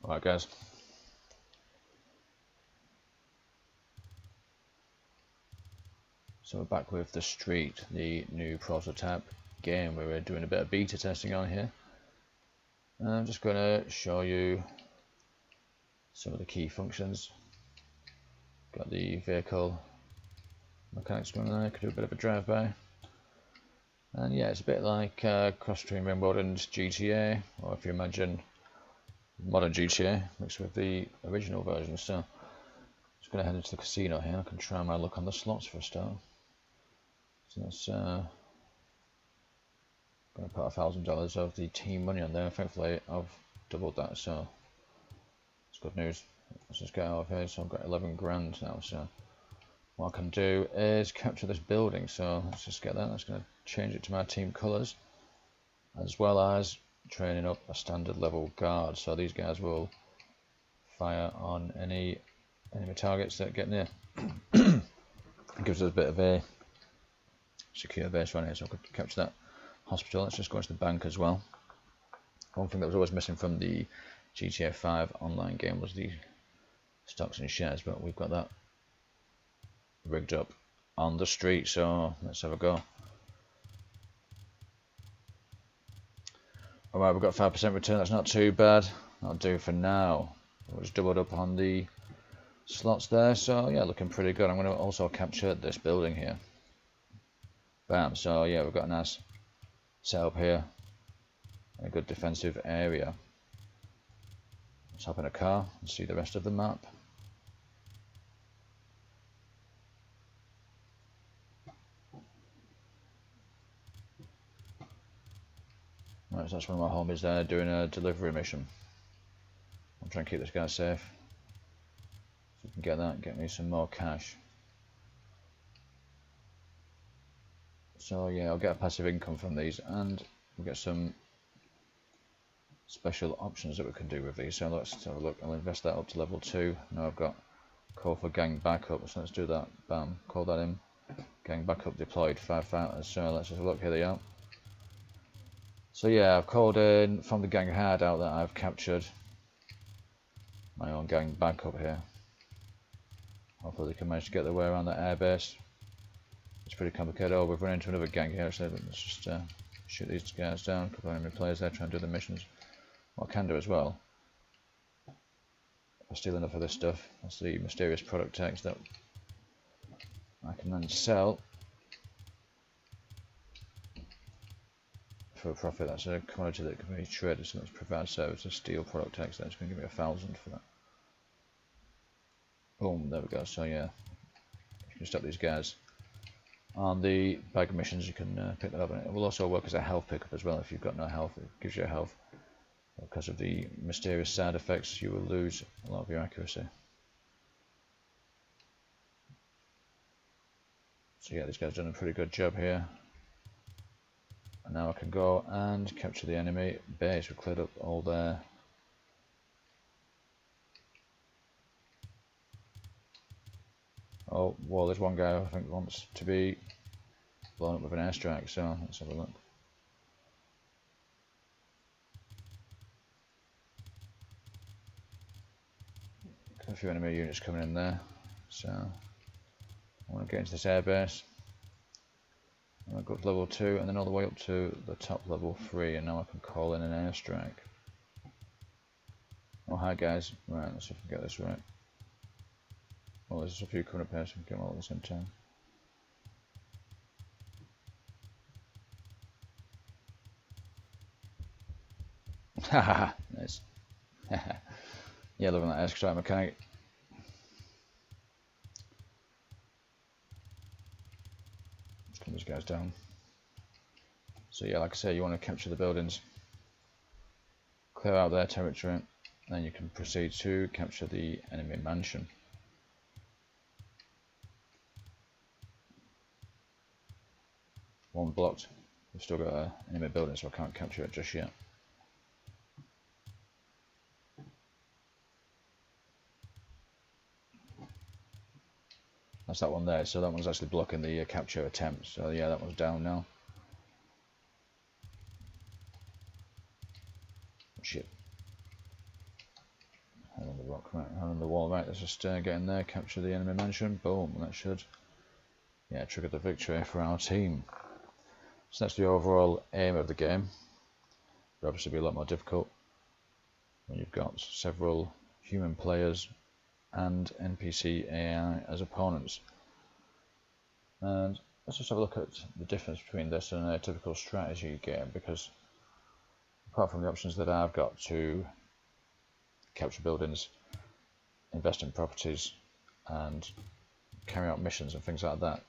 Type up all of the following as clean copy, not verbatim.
Alright guys, so we're back with The Street, the new prototype game where we're doing a bit of beta testing on here. And I'm just going to show you some of the key functions. Got the vehicle mechanics going on there, could do a bit of a drive-by. And yeah, it's a bit like cross between Rimworld and GTA, or if you imagine modern GTA mixed with the original version. So just going to head into the casino here. I can try my luck on the slots for a start. So that's going to put $1,000 of the team money on there. Thankfully I've doubled that, so it's good news. Let's just get out of here. So I've got 11 grand now, so what I can do is capture this building. So let's just get that. That's going to change it to my team colours, as well as training up a standard level guard, so these guys will fire on any enemy targets that get near. It gives us a bit of a secure base right here, so I could capture that hospital. Let's just go into the bank as well. One thing that was always missing from the GTA 5 online game was the stocks and shares, but we've got that rigged up on the street, so let's have a go. Alright, we've got 5% return, that's not too bad. That'll do for now. We'll just doubled up on the slots there, so yeah, looking pretty good. I'm going to also capture this building here. Bam, so yeah, we've got a nice setup here. A good defensive area. Let's hop in a car and see the rest of the map. Right, so that's one of my homies there doing a delivery mission. I'm trying to keep this guy safe. So we can get that, get me some more cash. So yeah, I'll get a passive income from these, and we'll get some special options that we can do with these. So let's have a look. I'll invest that up to level 2. Now I've got call for gang backup, so let's do that. Bam, call that in. Gang backup deployed, 5 fighters. So let's have a look. Here they are. So yeah, I've called in from the gang hideout that I've captured my own gang backup here. Hopefully they can manage to get their way around that airbase. It's pretty complicated. Oh, we've run into another gang here, so let's just shoot these guys down. A couple of enemy players there trying to do the missions. What I can do as well, if I steal enough of this stuff, that's the mysterious product text that I can then sell for a profit. That's a commodity that can be traded, so let's provide service of steel product text. That's going to give me 1,000 for that. Boom, there we go. So yeah, you can stop these guys on the bag of missions. You can pick that up, and it will also work as a health pickup as well. If you've got no health, it gives you a health. Because of the mysterious side effects, you will lose a lot of your accuracy. So yeah, this guy's done a pretty good job here. And now I can go and capture the enemy base. We've cleared up all their oh, well, there's one guy I think wants to be blown up with an airstrike, so let's have a look. Got a few enemy units coming in there, so I want to get into this airbase. I go up to level 2 and then all the way up to the top level 3, and now I can call in an airstrike. Oh, hi guys. Right, let's see if we can get this right. Well, there's just a few coming up here, so we can get them all at the same time. Haha, nice. Yeah, loving that airstrike mechanic. Let's calm these guys down. So yeah, like I say, you want to capture the buildings, clear out their territory, and then you can proceed to capture the enemy mansion. One blocked. We've still got an enemy building, so I can't capture it just yet. That's that one there, so that one's actually blocking the capture attempt. So yeah, that one's down now. Shit. block, right, on the wall, right, let's just get in there, capture the enemy mansion, boom, that should, yeah, trigger the victory for our team. So that's the overall aim of the game. It'll obviously be a lot more difficult when you've got several human players and NPC AI as opponents. And let's just have a look at the difference between this and a typical strategy game, because apart from the options that I've got to capture buildings, invest in properties, and carry out missions and things like that,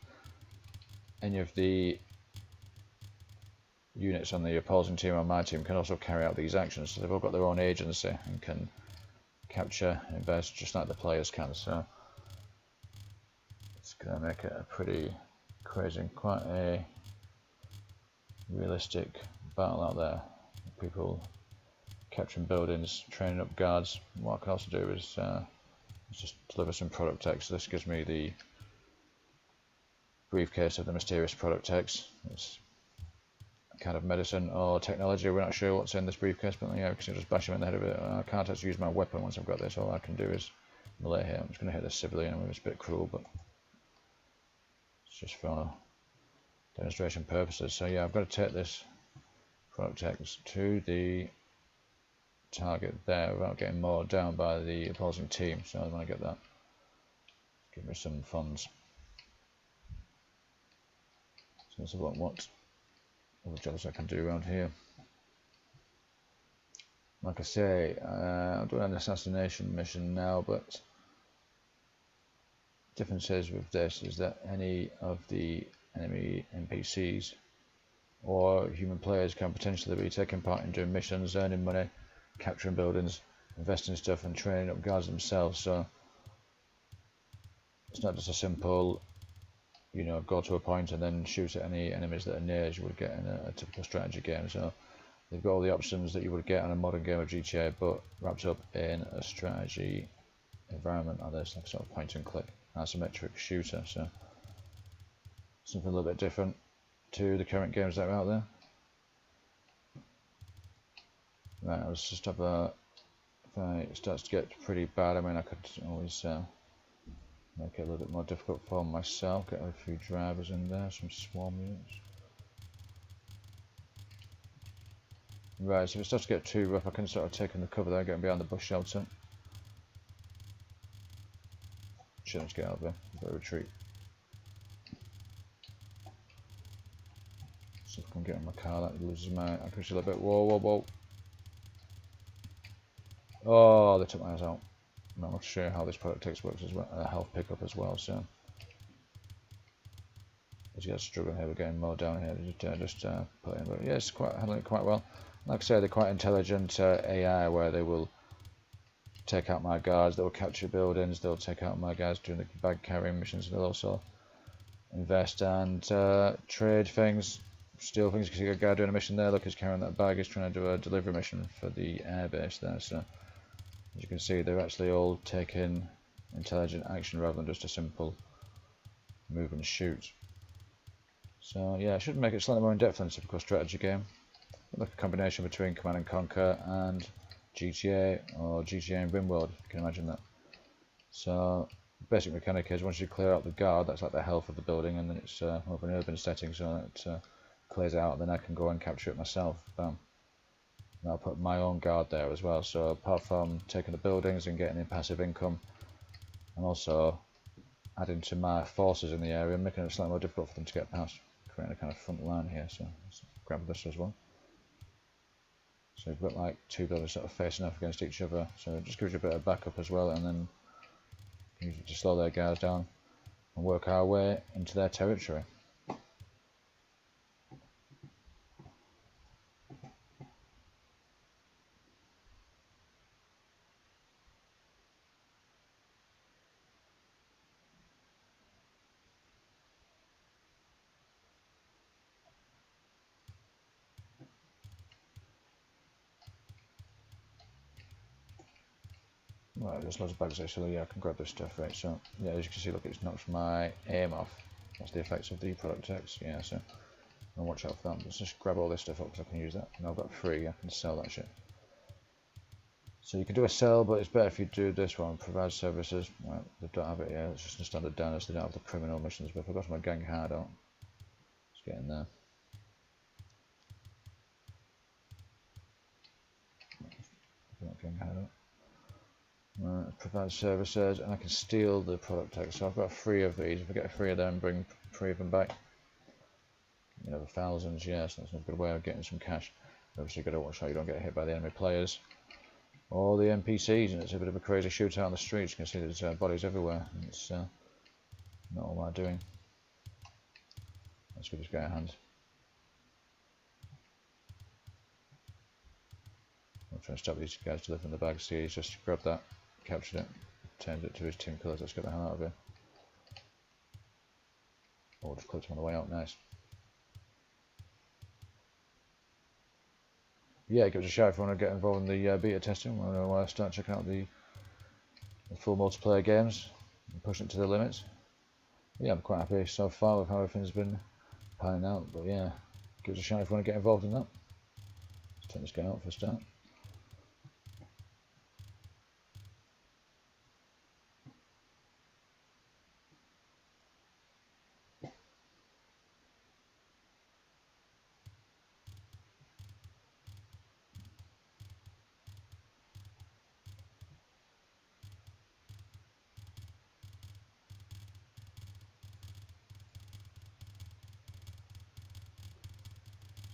any of the units on the opposing team or my team can also carry out these actions. So they've all got their own agency and can capture, invest just like the players can. So it's going to make it a pretty crazy and quite a realistic battle out there. People capturing buildings, training up guards. What I can also do is just deliver some product text. So this gives me the briefcase of the mysterious product text. It's a kind of medicine or technology. We're not sure what's in this briefcase, but yeah, we can just bash him in the head of it. I can't actually use my weapon once I've got this. All I can do is melee here. I'm just going to hit this civilian. It's a bit cruel, but it's just for demonstration purposes. So yeah, I've got to take this product text to the target there without getting mowed down by the opposing team. So I want to get that. Give me some funds. So let's have a look what other jobs I can do around here. Like I say, I'm doing an assassination mission now, but the difference is with this is that any of the enemy NPCs or human players can potentially be taking part in doing missions, earning money, capturing buildings, investing stuff and training up guards themselves. So it's not just a simple, you know, go to a point and then shoot at any enemies that are near as you would get in a typical strategy game. So they've got all the options that you would get on a modern game of GTA, but wrapped up in a strategy environment like this, like sort of point and click asymmetric shooter. So something a little bit different to the current games that are out there. Right, let's just have a, if it starts to get pretty bad, I mean I could always make it a little bit more difficult for myself, get a few drivers in there, some swarm units. Right, so if it starts to get too rough, I can sort of take in the cover there, getting behind the bush shelter. Shouldn't get out there, a bit of retreat. See if I can get in my car, that loses my accuracy a little bit. Whoa, whoa, whoa. Oh, they took my ass out. I'm not sure how this product text works as well, health pickup as well, so. As you guys struggling here, we're getting more down here, just put in, but yeah, it's handling it quite well. Like I say, they're quite intelligent AI where they will take out my guards, they'll capture buildings, they'll take out my guys doing the bag carrying missions, and they'll also invest and trade things, steal things. You can see a guy doing a mission there, look, he's carrying that bag, he's trying to do a delivery mission for the airbase there. So as you can see, they're actually all taking intelligent action rather than just a simple move and shoot. So yeah, it should make it slightly more in-depth than a typical strategy game. Like a combination between Command and Conquer and GTA, or GTA and Rimworld, if you can imagine that. So basic mechanic is once you clear out the guard, that's like the health of the building, and then it's more of an urban setting, so it clears out, then I can go and capture it myself. Bam. And I'll put my own guard there as well, so apart from taking the buildings and getting in passive income, I'm also adding to my forces in the area, making it slightly more difficult for them to get past, creating a kind of front line here. So let's grab this as well. So we've got like two buildings sort of facing off against each other, so it just gives you a bit of backup as well, and then use it to slow their guards down and work our way into their territory. Right, there's loads of bags there, so yeah, I can grab this stuff, right. So yeah, as you can see, look, it's knocked my aim off. That's the effects of the product text, yeah, so I'll watch out for that. Let's just grab all this stuff up because I can use that. Now I've got 3, I can sell that shit. So you can do a sell, but it's better if you do this one, provide services. Right, they don't have it yet, it's just a standard downer, they don't have the criminal missions, but if I got my gang hard out, let's get in there. Gang hard out. Right, provide services, and I can steal the product tag. So I've got 3 of these. If I get 3 of them, bring 3 of them back. You know, the thousands, yes, that's a good way of getting some cash. Obviously, you've got to watch out you don't get hit by the enemy players or the NPCs, and it's a bit of a crazy shootout on the streets. You can see there's bodies everywhere. It's not all my doing. Let's give this guy a hand. I'll try and stop these guys delivering the bag. See, he's just grabbed that, captured it, turned it to his team colours. Let's get the hell out of here. Oh, just clipped him on the way out. Nice. Yeah, give us a shout if you want to get involved in the beta testing. I want to start checking out the full multiplayer games and pushing it to the limits. Yeah, I'm quite happy so far with how everything's been panning out. But yeah, give us a shout if you want to get involved in that. Let's take this guy out for a start.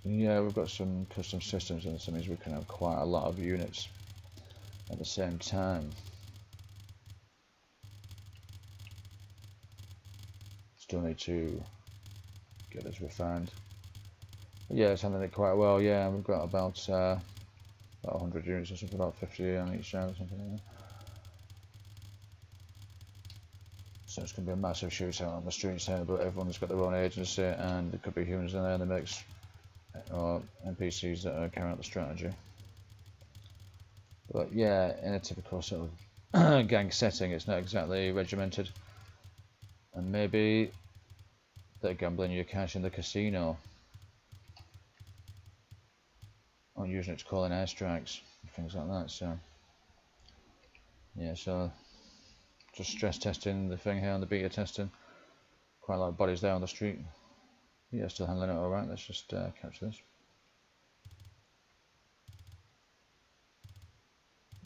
Yeah, we've got some custom systems, and that means we can have quite a lot of units at the same time. Still need to get this refined. But yeah, it's handling it quite well. Yeah, we've got about 100 units or something, about 50 on each side or something like that. So it's going to be a massive shootout on the streets here, but everyone's got their own agency, and there could be humans in there in the mix, or NPCs that are carrying out the strategy. But yeah, in a typical sort of gang setting, it's not exactly regimented, and maybe they're gambling your cash in the casino, or using it to call in airstrikes, things like that. So yeah, so just stress testing the thing here on the beta testing. Quite a lot of bodies there on the street. Yeah, still handling it alright. Let's just capture this.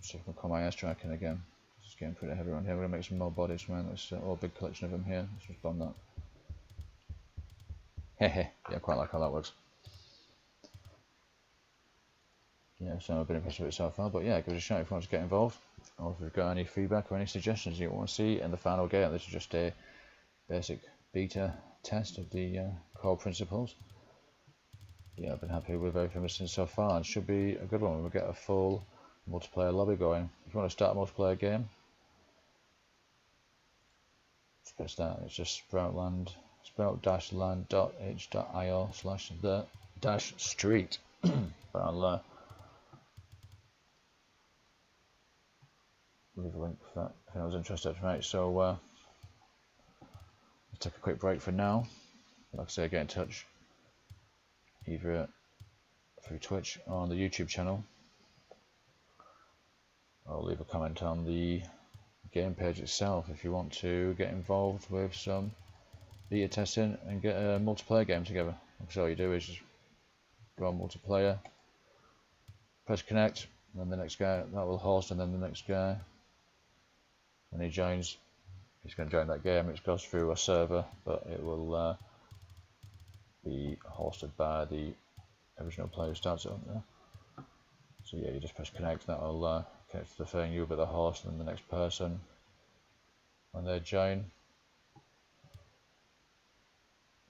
See if I can call my airstrike in again. It's getting pretty heavy around here. We're going to make some more bodies, man. There's a big collection of them here. Let's just bomb that. Hehe. Yeah, quite like how that works. Yeah, so I've been impressed with it so far. But yeah, give us a shout if you want to get involved, or if you've got any feedback or any suggestions you want to see in the final game. This is just a basic beta test of the core principles. Yeah, I've been happy with everything we've seen so far, and should be a good one when we get a full multiplayer lobby going. If you want to start a multiplayer game, just press that. It's just sprout-land.h.io/the-street. But I'll leave a link for that if anyone's interested. Right, so let's take a quick break for now. Like I say, get in touch either through Twitch or on the YouTube channel. I'll leave a comment on the game page itself if you want to get involved with some beta testing and get a multiplayer game together. So all you do is just go on multiplayer, press connect, and then the next guy that will host, and then the next guy, when he joins, he's going to join that game. It goes through a server, but it will be hosted by the original player who starts it up there. So yeah, you just press connect, that will connect to the thing. You'll be the host, and then the next person, when they join,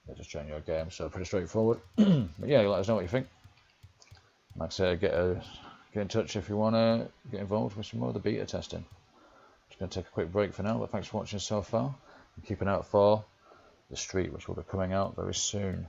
they just join your game. So pretty straightforward. But yeah, let us know what you think. Like I say, get in touch if you want to get involved with some more of the beta testing. Just going to take a quick break for now, but thanks for watching so far. And keep an eye out for the street, which will be coming out very soon.